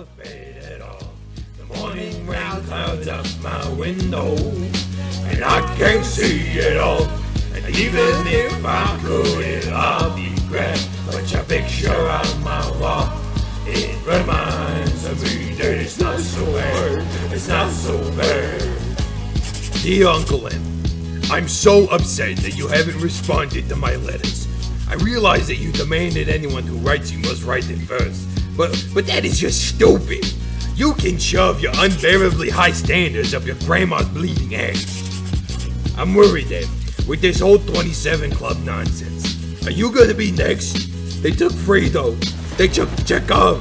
paid it all. The morning rain clouds up my window, and I can't see it all. And even if I could, I'll be glad. Put your picture on my wall. It reminds me that it's not so bad. It's not so bad. Dear Uncle M, I'm so upset that you haven't responded to my letters. I realize that you demanded anyone who writes you must write in verse, but that is just stupid. You can shove your unbearably high standards up your grandma's bleeding ass. I'm worried that with this whole 27 Club nonsense, are you gonna be next? They took Fredo, they took Chekhov,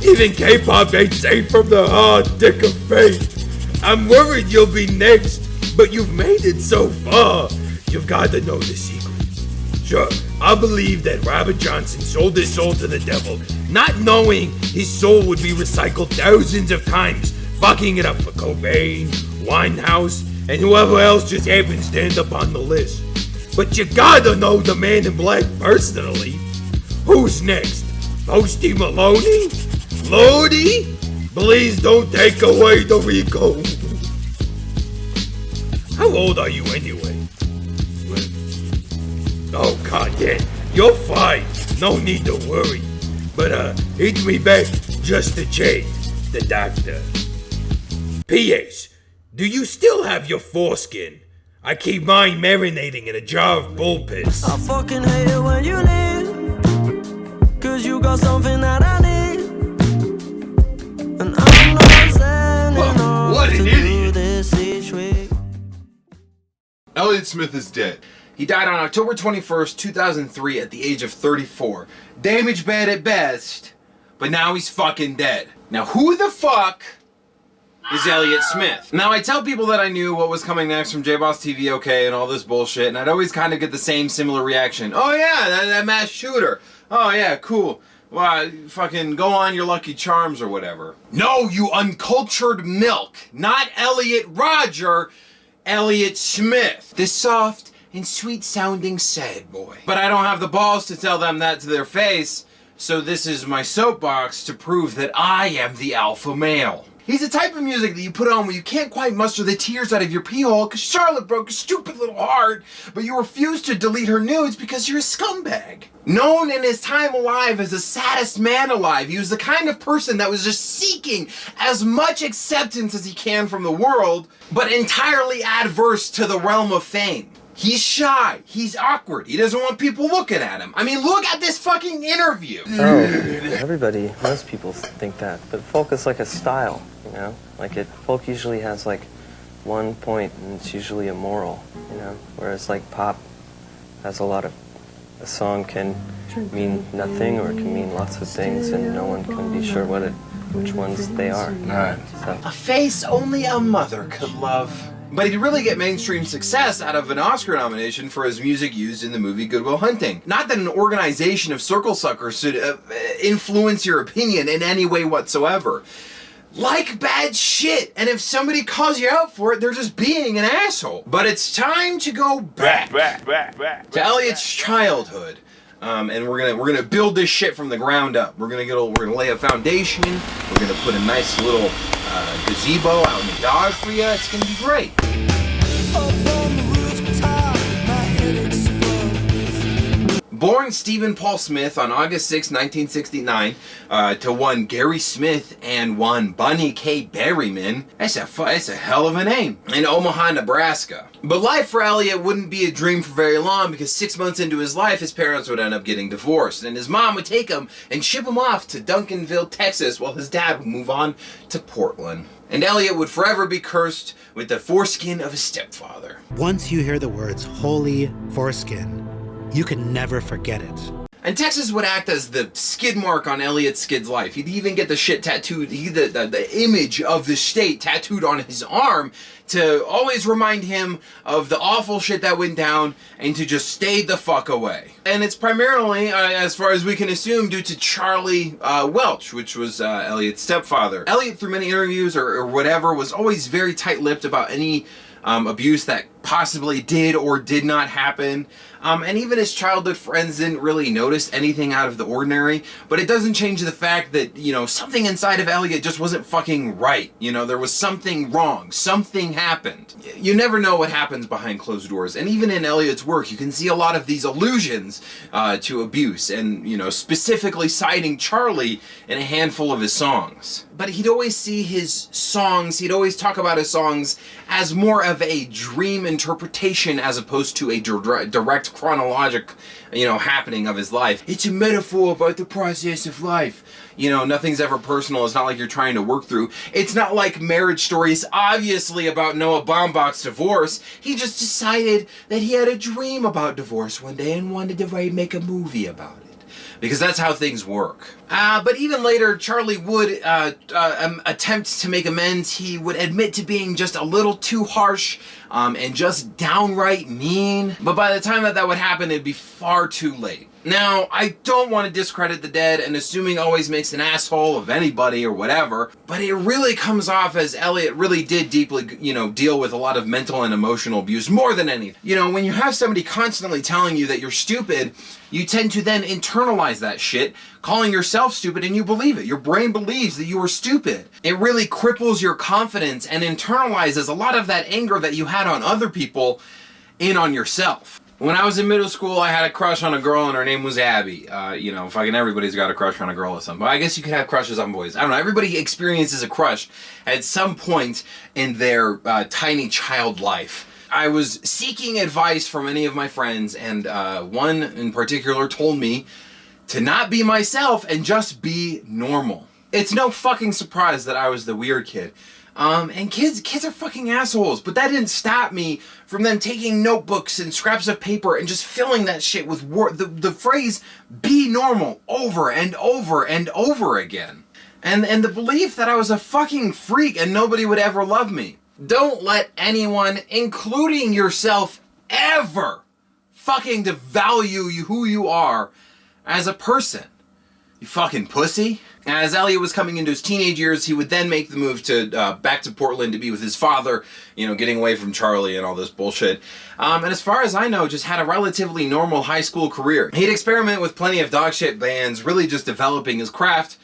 even K-pop ain't safe from the hard dick of fate. I'm worried you'll be next, but you've made it so far. You've got to know the secret. Sure, I believe that Robert Johnson sold his soul to the devil, not knowing his soul would be recycled thousands of times, fucking it up for Cobain, Winehouse, and whoever else just happens to end up on the list. But you gotta know the Man in Black personally. Who's next? Posty Maloney? Lodi? Please don't take away the Rico. How old are you anyway? Oh god, yeah, you're fine. No need to worry. But hit me back just to change. The doctor. P.S. Do you still have your foreskin? I keep mine marinating in a jar of bull piss. I fucking hate it when you leave, 'cause you got something that I need, and I'm not standing on what an idiot. this each week. Elliott Smith is dead. He died on October 21st, 2003 at the age of 34. Damage bad at best, but now he's fucking dead. Now who the fuck is Elliott Smith? Now I tell people that I knew what was coming next from jbostTV, okay, and all this bullshit, and I'd always kind of get the same similar reaction. Oh yeah, that mass shooter. Oh yeah, cool. Well, fucking go on your Lucky Charms or whatever. No, you uncultured milk. Not Elliot Roger, Elliott Smith. This soft and sweet-sounding sad boy. But I don't have the balls to tell them that to their face, so this is my soapbox to prove that I am the alpha male. He's the type of music that you put on when you can't quite muster the tears out of your pee hole because Charlotte broke a stupid little heart, but you refuse to delete her nudes because you're a scumbag. Known in his time alive as the saddest man alive, he was the kind of person that was just seeking as much acceptance as he can from the world, but entirely adverse to the realm of fame. He's shy, he's awkward, he doesn't want people looking at him. I mean, look at this fucking interview! Oh, most people think that, but folk is like a style, you know? Folk usually has like one point, and it's usually a moral, you know? Whereas like pop has a song can mean nothing or it can mean lots of things, and no one can be sure which ones they are. Right. So. A face only a mother could love. But he'd really get mainstream success out of an Oscar nomination for his music used in the movie Good Will Hunting. Not that an organization of circle suckers should influence your opinion in any way whatsoever. Like bad shit, and if somebody calls you out for it, they're just being an asshole. But it's time to go back to Elliott's childhood. And we're gonna build this shit from the ground up. We're gonna lay a foundation. We're gonna put a nice little gazebo out in the yard for you. It's gonna be great. Born Stephen Paul Smith on August 6, 1969, to one Gary Smith and one Bunny K. Berryman. That's a hell of a name. In Omaha, Nebraska. But life for Elliott wouldn't be a dream for very long, because 6 months into his life, his parents would end up getting divorced, and his mom would take him and ship him off to Duncanville, Texas, while his dad would move on to Portland. And Elliott would forever be cursed with the foreskin of his stepfather. Once you hear the words holy foreskin, you can never forget it. And Texas would act as the skid mark on Elliott Skid's life. He'd even get the shit tattooed, the image of the state tattooed on his arm to always remind him of the awful shit that went down and to just stay the fuck away. And it's primarily, as far as we can assume, due to Charlie Welch, which was Elliott's stepfather. Elliott, through many interviews or whatever, was always very tight-lipped about any abuse that possibly did or did not happen. And even his childhood friends didn't really notice anything out of the ordinary, but it doesn't change the fact that, you know, something inside of Elliott just wasn't fucking right. You know, there was something wrong. Something happened. You never know what happens behind closed doors. And even in Elliott's work, you can see a lot of these allusions to abuse and, you know, specifically citing Charlie in a handful of his songs. But he'd always see his songs, he'd always talk about his songs as more of a dream interpretation as opposed to a direct chronologic, you know, happening of his life. It's a metaphor about the process of life. You know, nothing's ever personal. It's not like you're trying to work through. It's not like Marriage Story is obviously about Noah Baumbach's divorce. He just decided that he had a dream about divorce one day and wanted to make a movie about it. Because that's how things work. But even later, Charlie would attempt to make amends. He would admit to being just a little too harsh and just downright mean. But by the time that would happen, it'd be far too late. Now, I don't want to discredit the dead, and assuming always makes an asshole of anybody or whatever, but it really comes off as Elliott really did deeply, you know, deal with a lot of mental and emotional abuse, more than anything. You know, when you have somebody constantly telling you that you're stupid, you tend to then internalize that shit, calling yourself stupid, and you believe it. Your brain believes that you are stupid. It really cripples your confidence and internalizes a lot of that anger that you had on other people in on yourself. When I was in middle school, I had a crush on a girl and her name was Abby. You know, fucking everybody's got a crush on a girl or something. But I guess you could have crushes on boys. I don't know. Everybody experiences a crush at some point in their tiny child life. I was seeking advice from any of my friends, and one in particular told me to not be myself and just be normal. It's no fucking surprise that I was the weird kid. And kids are fucking assholes, but that didn't stop me from them taking notebooks and scraps of paper and just filling that shit with the phrase "be normal" over and over and over again. And the belief that I was a fucking freak and nobody would ever love me. Don't let anyone, including yourself, ever fucking devalue who you are as a person. You fucking pussy. As Elliott was coming into his teenage years, he would then make the move to back to Portland to be with his father, you know, getting away from Charlie and all this bullshit. And as far as I know, just had a relatively normal high school career. He'd experiment with plenty of dogshit bands, really just developing his craft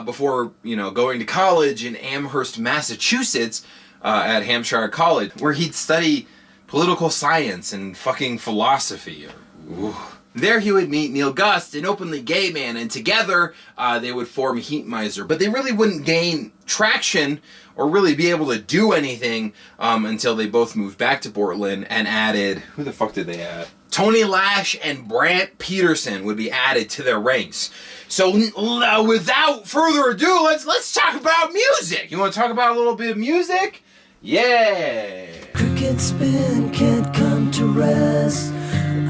before, you know, going to college in Amherst, Massachusetts at Hampshire College, where he'd study political science and fucking philosophy. Ooh. There he would meet Neil Gust, an openly gay man, and together they would form Heat Miser. But they really wouldn't gain traction or really be able to do anything until they both moved back to Portland and added... Who the fuck did they add? Tony Lash and Brant Peterson would be added to their ranks. So without further ado, let's talk about music. You want to talk about a little bit of music? Yeah! Cricket spin can't come to rest.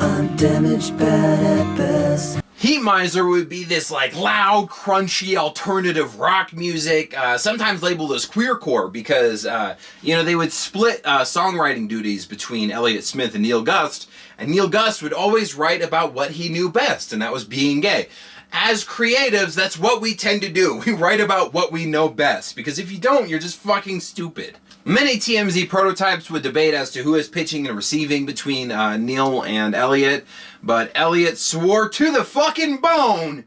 I'm damaged, bad at best. Heat Miser would be this like loud, crunchy, alternative rock music, sometimes labeled as queercore because, you know, they would split songwriting duties between Elliott Smith and Neil Gust, and Neil Gust would always write about what he knew best, and that was being gay. As creatives, that's what we tend to do. We write about what we know best, because if you don't, you're just fucking stupid. Many TMZ prototypes would debate as to who is pitching and receiving between Neil and Elliott, but Elliott swore to the fucking bone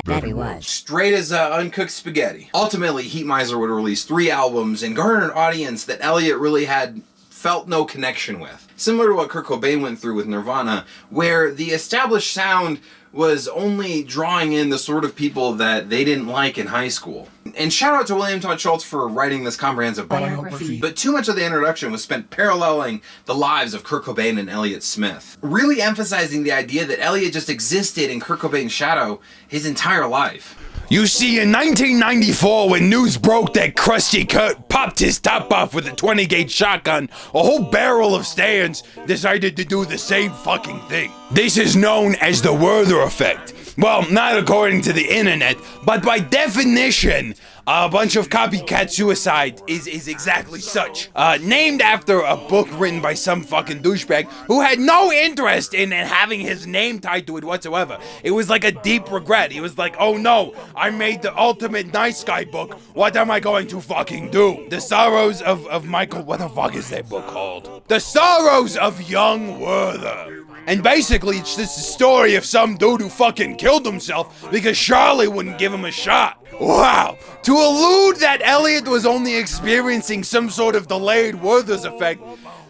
that he was. Straight as uncooked spaghetti. Ultimately, Heat Miser would release 3 albums and garner an audience that Elliott really had felt no connection with. Similar to what Kurt Cobain went through with Nirvana, where the established sound was only drawing in the sort of people that they didn't like in high school. And shout out to William Todd Schultz for writing this comprehensive biography. But too much of the introduction was spent paralleling the lives of Kurt Cobain and Elliott Smith, really emphasizing the idea that Elliott just existed in Kurt Cobain's shadow his entire life. You see, in 1994, when news broke that Krusty Kurt popped his top off with a 20-gauge shotgun, a whole barrel of stands decided to do the same fucking thing. This is known as the Werther effect. Well, not according to the internet, but by definition, a bunch of copycat suicide is exactly such. Named after a book written by some fucking douchebag who had no interest in having his name tied to it whatsoever. It was like a deep regret. He was like, oh no, I made the ultimate nice guy book. What am I going to fucking do? The Sorrows of Michael, what the fuck is that book called? The Sorrows of Young Werther. And basically, it's just a story of some dude who fucking killed himself because Charlie wouldn't give him a shot. Wow! To allude that Elliott was only experiencing some sort of delayed Werther's effect,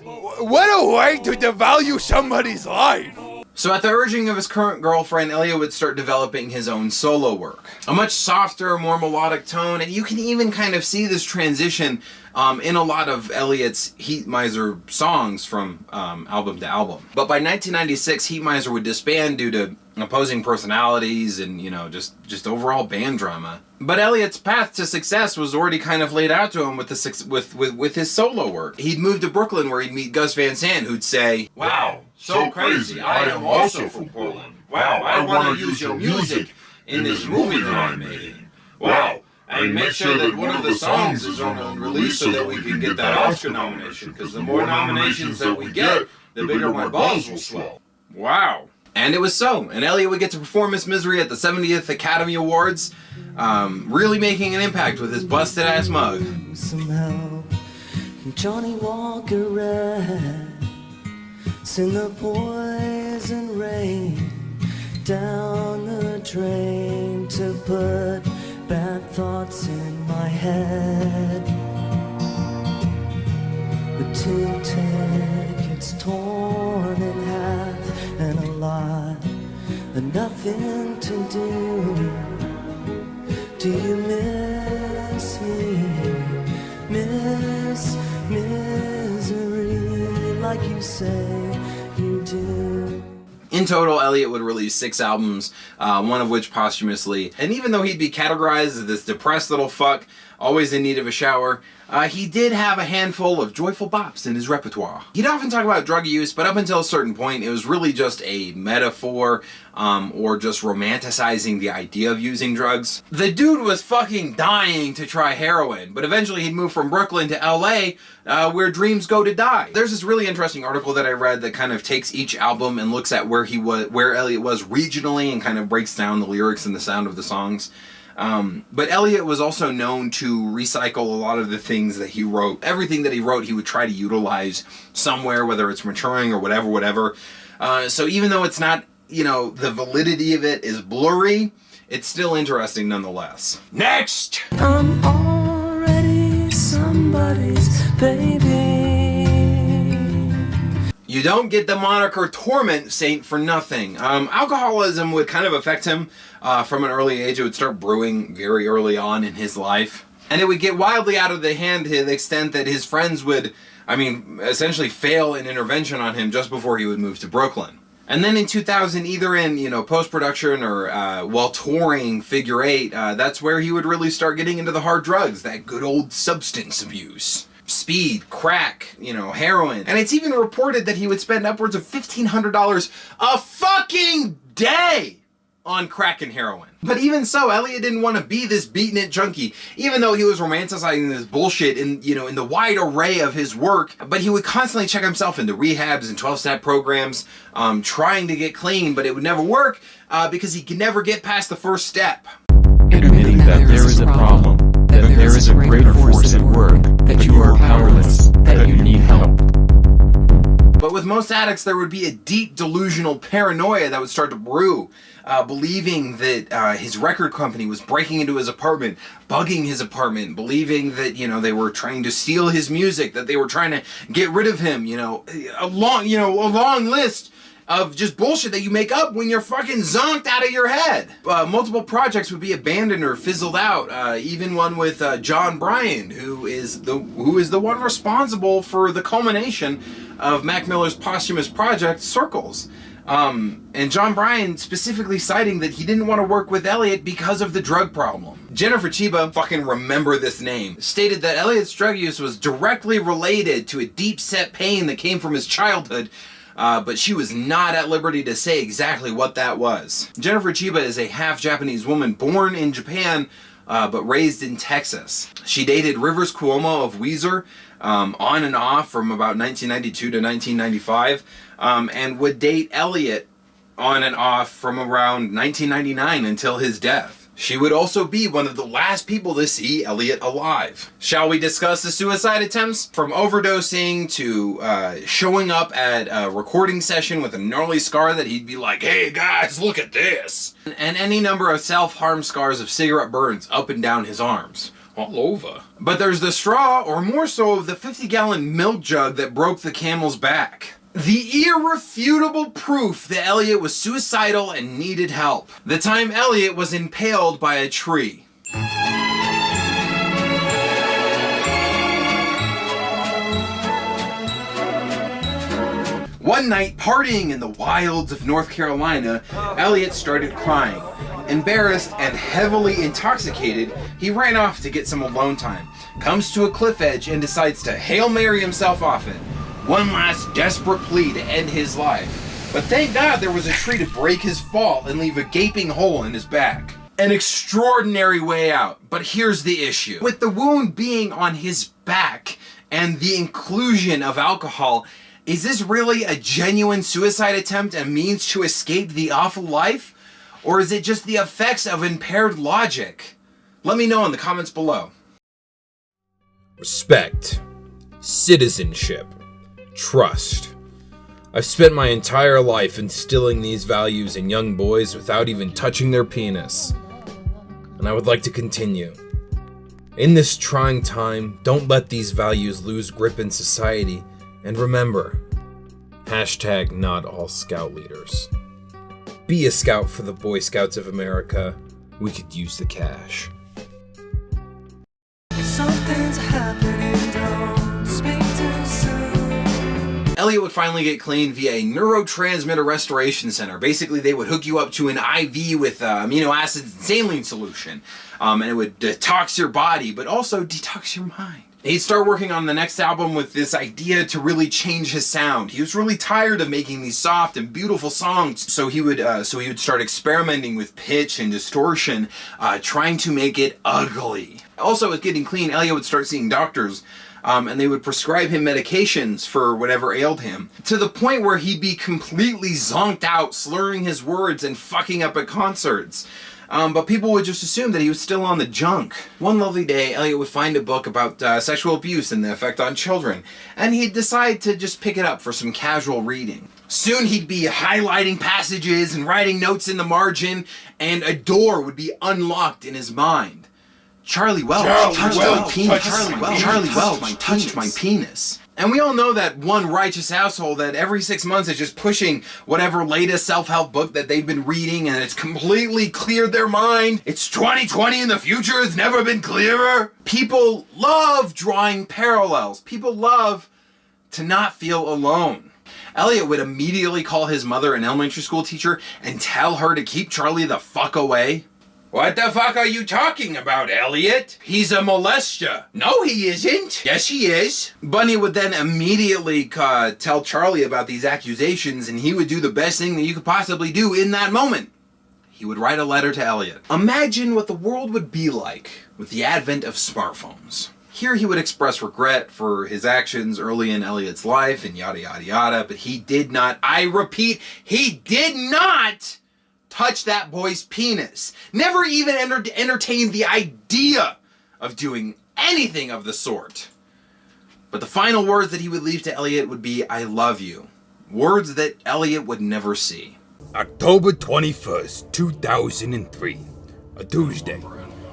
what a way to devalue somebody's life! So at the urging of his current girlfriend, Elliott would start developing his own solo work. A much softer, more melodic tone, and you can even kind of see this transition in a lot of Elliott's Heat Miser songs from album to album. But by 1996, Heat Miser would disband due to opposing personalities and, you know, just overall band drama. But Elliott's path to success was already kind of laid out to him with his solo work. He'd move to Brooklyn where he'd meet Gus Van Sant, who'd say, "Wow, so crazy, I am also from Portland. Wow, I want to use your music in this movie that I'm making. Wow, and make sure that one of the songs is on release so that we can get that Oscar nomination, because the more nominations that we get, the bigger my balls will swell." Wow. And it was so. And Elliott would get to perform Miss Misery at the 70th Academy Awards, really making an impact with his busted-ass mug. Somehow, Johnny Walker Red, send the poison rain down the drain to put bad thoughts in my head. The two tickets torn in half and a lot of nothing to do. Do you miss me? Miss misery like you say you do. In total, Elliott would release 6 albums, one of which posthumously. And even though he'd be categorized as this depressed little fuck, always in need of a shower, he did have a handful of joyful bops in his repertoire. He'd often talk about drug use, but up until a certain point, it was really just a metaphor, or just romanticizing the idea of using drugs. The dude was fucking dying to try heroin, but eventually he'd move from Brooklyn to LA, where dreams go to die. There's this really interesting article that I read that kind of takes each album and looks at where Elliott was regionally and kind of breaks down the lyrics and the sound of the songs. But Elliott was also known to recycle a lot of the things that he wrote. Everything that he wrote, he would try to utilize somewhere, whether it's maturing or whatever. So even though it's not, you know, the validity of it is blurry, it's still interesting nonetheless. Next! I'm already somebody's baby. You don't get the moniker Torment Saint for nothing. Alcoholism would kind of affect him from an early age. It would start brewing very early on in his life. And it would get wildly out of the hand to the extent that his friends would, essentially fail an intervention on him just before he would move to Brooklyn. And then in 2000, either in, post-production or while touring Figure 8, that's where he would really start getting into the hard drugs, that good old substance abuse. Speed, crack, heroin. And it's even reported that he would spend upwards of $1,500 a fucking day on crack and heroin. But even so, Elliott didn't want to be this beaten-it junkie, even though he was romanticizing this bullshit in the wide array of his work. But he would constantly check himself into rehabs and 12-step programs, trying to get clean, but it would never work because he could never get past the first step. Admitting that there is a problem, that there is a greater force at work, that you are powerless, that you need help. But with most addicts, there would be a deep delusional paranoia that would start to brew, believing that his record company was breaking into his apartment, bugging his apartment, believing that, they were trying to steal his music, that they were trying to get rid of him, a long list of just bullshit that you make up when you're fucking zonked out of your head. Multiple projects would be abandoned or fizzled out, even one with John Bryan, who is the one responsible for the culmination of Mac Miller's posthumous project, Circles. And John Bryan specifically citing that he didn't want to work with Elliott because of the drug problem. Jennifer Chiba, fucking remember this name, stated that Elliott's drug use was directly related to a deep-set pain that came from his childhood, but she was not at liberty to say exactly what that was. Jennifer Chiba is a half-Japanese woman born in Japan, but raised in Texas. She dated Rivers Cuomo of Weezer on and off from about 1992 to 1995, and would date Elliott on and off from around 1999 until his death. She would also be one of the last people to see Elliott alive. Shall we discuss the suicide attempts? From overdosing to showing up at a recording session with a gnarly scar that he'd be like, "Hey guys, look at this!" And any number of self-harm scars of cigarette burns up and down his arms. All over. But there's the straw, or more so, the 50-gallon milk jug that broke the camel's back. The irrefutable proof that Elliott was suicidal and needed help. The time Elliott was impaled by a tree. One night, partying in the wilds of North Carolina, Elliott started crying. Embarrassed and heavily intoxicated, he ran off to get some alone time, comes to a cliff edge and decides to Hail Mary himself off it. One last desperate plea to end his life. But thank God there was a tree to break his fall and leave a gaping hole in his back. An extraordinary way out, but here's the issue. With the wound being on his back and the inclusion of alcohol, is this really a genuine suicide attempt and means to escape the awful life? Or is it just the effects of impaired logic? Let me know in the comments below. Respect, citizenship, trust. I've spent my entire life instilling these values in young boys without even touching their penis. And I would like to continue. In this trying time, don't let these values lose grip in society. And remember, hashtag not all scout leaders. Be a scout for the Boy Scouts of America. We could use the cash. Something's happening, don't speak too soon. Elliott would finally get clean via a neurotransmitter restoration center. Basically, they would hook you up to an IV with amino acids and saline solution. And it would detox your body, but also detox your mind. He'd start working on the next album with this idea to really change his sound. He was really tired of making these soft and beautiful songs, so he would start experimenting with pitch and distortion, trying to make it ugly. Also, with getting clean, Elliott would start seeing doctors, and they would prescribe him medications for whatever ailed him, to the point where he'd be completely zonked out, slurring his words and fucking up at concerts. But people would just assume that he was still on the junk. One lovely day, Elliott would find a book about sexual abuse and the effect on children, and he'd decide to just pick it up for some casual reading. Soon he'd be highlighting passages and writing notes in the margin, and a door would be unlocked in his mind. Charlie Welch touched my penis. Charlie Welch touched my penis. And we all know that one righteous asshole that every 6 months is just pushing whatever latest self-help book that they've been reading, and it's completely cleared their mind. It's 2020 and the future has never been clearer. People love drawing parallels. People love to not feel alone. Elliott would immediately call his mother, an elementary school teacher, and tell her to keep Charlie the fuck away. What the fuck are you talking about, Elliott? He's a molester. No, he isn't. Yes, he is. Bunny would then immediately tell Charlie about these accusations, and he would do the best thing that you could possibly do in that moment. He would write a letter to Elliott. Imagine what the world would be like with the advent of smartphones. Here he would express regret for his actions early in Elliott's life and yada yada yada, but he did not, I repeat, he did not touch that boy's penis. Never even entertained the idea of doing anything of the sort. But the final words that he would leave to Elliott would be, "I love you." Words that Elliott would never see. October 21st, 2003. A Tuesday.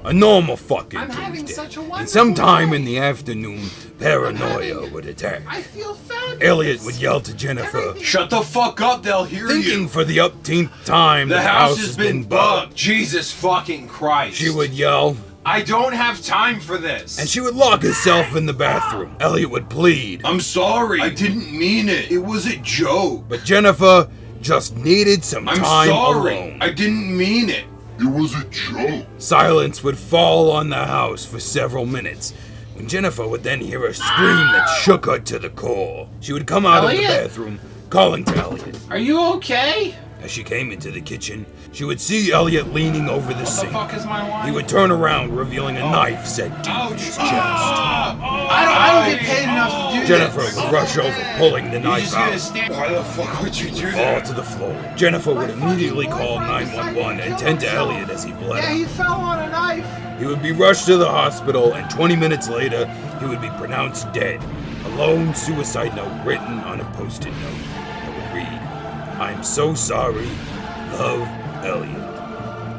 A normal fucking Tuesday. And sometime in the afternoon, paranoia would attack. I feel fabulous. Elliott would yell to Jennifer, "Shut the fuck up, they'll hear you." thinking for the upteenth time The house has been bugged. Jesus fucking Christ. She would yell, "I don't have time for this." and she would lock herself in the bathroom. Elliott would plead, I'm sorry. I didn't mean it. It was a joke. but Jennifer just needed some I'm time sorry. alone. I didn't mean it. It was a joke. Silence would fall on the house for several minutes, when Jennifer would then hear a scream that shook her to the core. She would come out of the bathroom, calling to Elliott. Are you okay? As she came into the kitchen, she would see Elliott leaning over the sink. What the fuck is my wine? He would turn around, revealing a knife set deep in his chest. I don't get paid enough to do Jennifer this. would rush over, pulling the knife out. Why the fuck would you do Fall that? to the floor. Jennifer would immediately call 911 and tend to Elliott as he bled Yeah, out. he fell on a knife. He would be rushed to the hospital, and 20 minutes later, he would be pronounced dead. A lone suicide note written on a post-it note that would read, "I'm so sorry. Love, Elliott.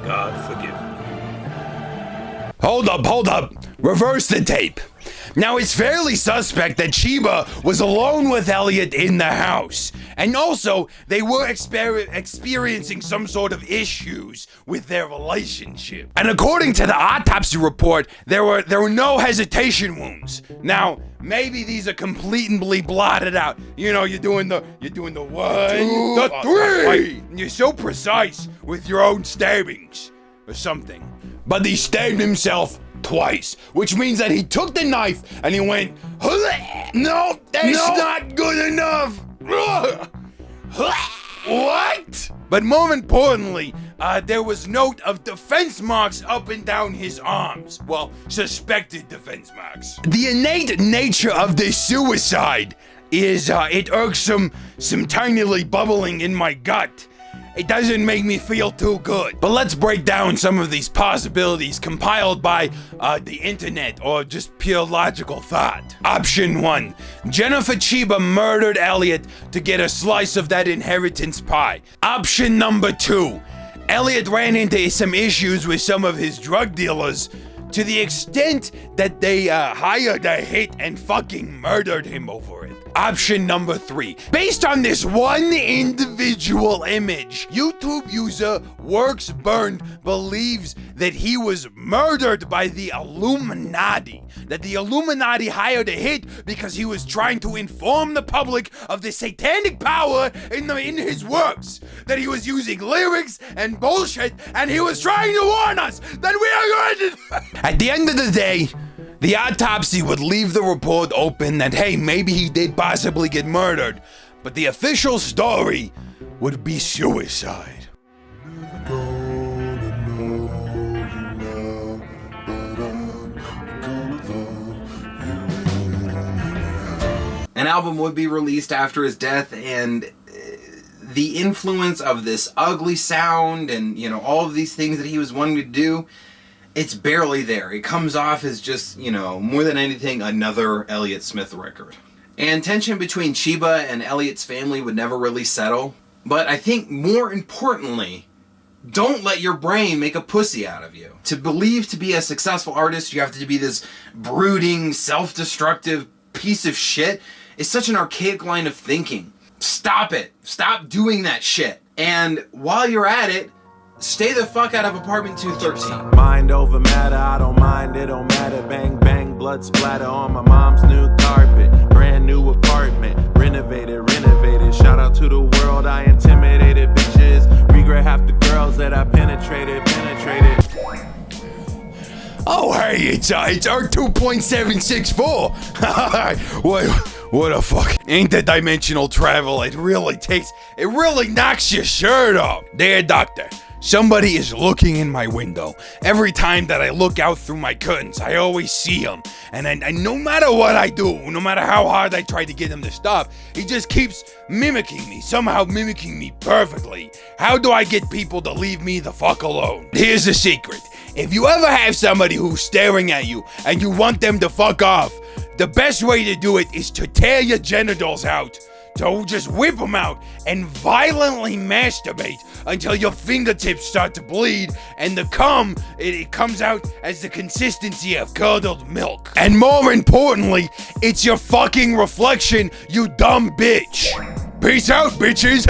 God forgive me." Hold up. Reverse the tape. Now, it's fairly suspect that Chiba was alone with Elliott in the house. And also, they were experiencing some sort of issues with their relationship. And according to the autopsy report, there were no hesitation wounds. Now, maybe these are completely blotted out. You know, you're doing the 1, the 3. You're so precise with your own stabbings or something. But he stabbed himself twice, which means that he took the knife and he went, no, that's not good enough. What? But more importantly, there was note of defense marks up and down his arms. Well, suspected defense marks. The innate nature of this suicide is, it irks some tinily bubbling in my gut. It doesn't make me feel too good. But let's break down some of these possibilities compiled by the internet or just pure logical thought. Option 1. Jennifer Chiba murdered Elliott to get a slice of that inheritance pie. Option number 2. Elliott ran into some issues with some of his drug dealers to the extent that they hired a hit and fucking murdered him over it. Option number 3. Based on this one individual image, YouTube user Works Burned believes that he was murdered by the Illuminati. That the Illuminati hired a hit because he was trying to inform the public of the satanic power in his works. That he was using lyrics and bullshit, and he was trying to warn us that we are going to... At the end of the day, the autopsy would leave the report open that, hey, maybe he did possibly get murdered, but the official story would be suicide. An album would be released after his death, and the influence of this ugly sound and, you know, all of these things that he was wanting to do, it's barely there. It comes off as just, you know, more than anything, another Elliott Smith record. And tension between Chiba and Elliott's family would never really settle. But I think more importantly, don't let your brain make a pussy out of you. To believe to be a successful artist, you have to be this brooding, self-destructive piece of shit. It's such an archaic line of thinking. Stop it. Stop doing that shit. And while you're at it, stay the fuck out of apartment 213. Mind over matter, I don't mind, it don't matter. Bang, bang, blood splatter on my mom's new carpet. Brand new apartment, renovated. Shout out to the world, I intimidated bitches. Regret half the girls that I penetrated. Oh, hey, it's Earth 2.764. What a fuck. Interdimensional travel, it really knocks your shirt off. Dear doctor, somebody is looking in my window. Every time that I look out through my curtains, I always see him. And no matter what I do, no matter how hard I try to get him to stop, he just keeps mimicking me, somehow mimicking me perfectly. How do I get people to leave me the fuck alone? Here's the secret. If you ever have somebody who's staring at you and you want them to fuck off, the best way to do it is to tear your genitals out. So just whip them out and violently masturbate until your fingertips start to bleed and the cum, it comes out as the consistency of curdled milk. And more importantly, it's your fucking reflection, you dumb bitch. Peace out, bitches.